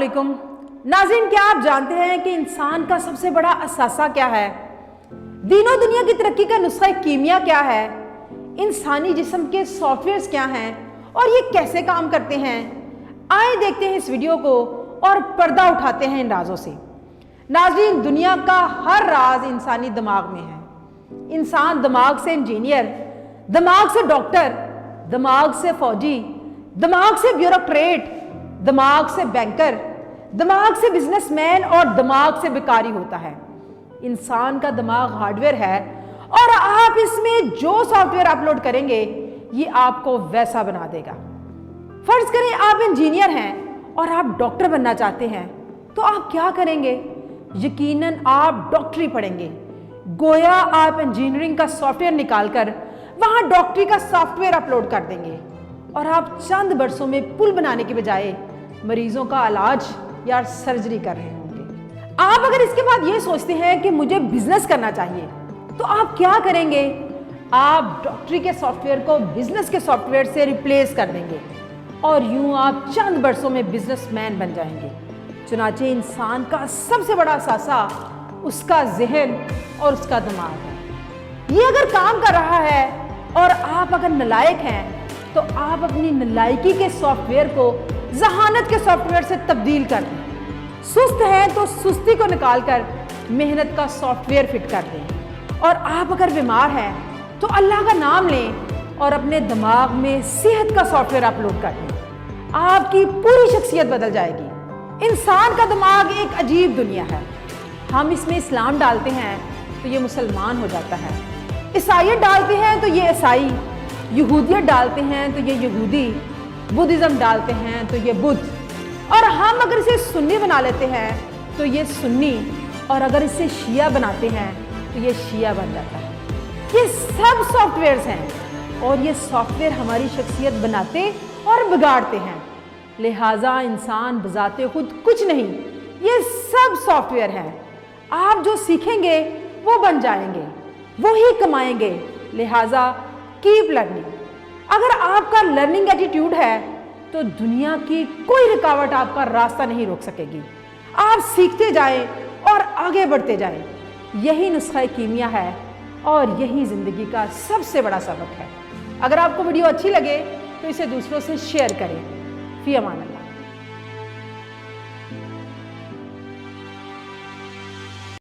अस्सलामुअलैकुम नाज़रीन, क्या आप जानते हैं कि इंसान का सबसे बड़ा असासा क्या है? दीनों दुनिया की तरक्की का नुस्खा कीमिया क्या है? इंसानी जिस्म के सॉफ्टवेयर्स क्या हैं और ये कैसे काम करते हैं? आए देखते हैं इस वीडियो को और पर्दा उठाते हैं इन राजों से। नाज़रीन, दुनिया का हर राज इंसानी दिमाग में है। इंसान दिमाग से इंजीनियर, दिमाग से डॉक्टर, दिमाग से फौजी, दिमाग से ब्यूरोक्रेट, दिमाग से बैंकर, दिमाग से बिजनेसमैन और दिमाग से भिखारी होता है। इंसान का दिमाग हार्डवेयर है और आप इसमें जो सॉफ्टवेयर अपलोड करेंगे ये आपको वैसा बना देगा। फर्ज करें आप इंजीनियर हैं और आप डॉक्टर बनना चाहते हैं, तो आप क्या करेंगे? यकीनन आप डॉक्टरी पढ़ेंगे। गोया आप इंजीनियरिंग का सॉफ्टवेयर निकालकर वहां डॉक्टरी का सॉफ्टवेयर अपलोड कर देंगे और आप चंद बरसों में पुल बनाने के बजाय मरीजों का इलाज या सर्जरी कर रहे होंगे। आप अगर इसके बाद ये सोचते हैं कि मुझे बिजनेस करना चाहिए, तो आप क्या करेंगे? आप डॉक्टरी के सॉफ्टवेयर को बिजनेस के सॉफ्टवेयर से रिप्लेस कर देंगे और यूं आप चंद बरसों में बिजनेसमैन बन जाएंगे। चुनाचे इंसान का सबसे बड़ा असासा उसका जहन और उसका दिमाग है। ये अगर काम कर रहा है और आप अगर नालायक हैं, तो आप अपनी नालायकी के सॉफ्टवेयर को जहानत के सॉफ्टवेयर से तब्दील कर दें। सुस्त हैं तो सुस्ती को निकालकर मेहनत का सॉफ्टवेयर फिट कर दें। और आप अगर बीमार हैं तो अल्लाह का नाम लें और अपने दिमाग में सेहत का सॉफ्टवेयर अपलोड कर दें। आपकी पूरी शख्सियत बदल जाएगी। इंसान का दिमाग एक अजीब दुनिया है। हम इसमें इस्लाम डालते हैं तो ये मुसलमान हो जाता है, ईसाईयत डालते हैं तो ये ईसाई, यहूदियत डालते हैं तो ये यहूदी, बुद्धिज़्म डालते हैं तो ये बुद्ध, और हम अगर इसे सुन्नी बना लेते हैं तो ये सुन्नी, और अगर इसे शिया बनाते हैं तो ये शिया बन जाता है। ये सब सॉफ्टवेयर्स हैं और ये सॉफ्टवेयर हमारी शख्सियत बनाते और बिगाड़ते हैं। लिहाजा इंसान बजाते खुद कुछ नहीं, ये सब सॉफ्टवेयर हैं। आप जो सीखेंगे वो बन जाएंगे, वो ही कमाएंगे। लिहाजा कीप लर्निंग। अगर आपका लर्निंग एटीट्यूड है तो दुनिया की कोई रुकावट आपका रास्ता नहीं रोक सकेगी। आप सीखते जाएं और आगे बढ़ते जाएं। यही नुस्खा कीमिया है और यही जिंदगी का सबसे बड़ा सबक है। अगर आपको वीडियो अच्छी लगे तो इसे दूसरों से शेयर करें। फी अमान अल्लाह।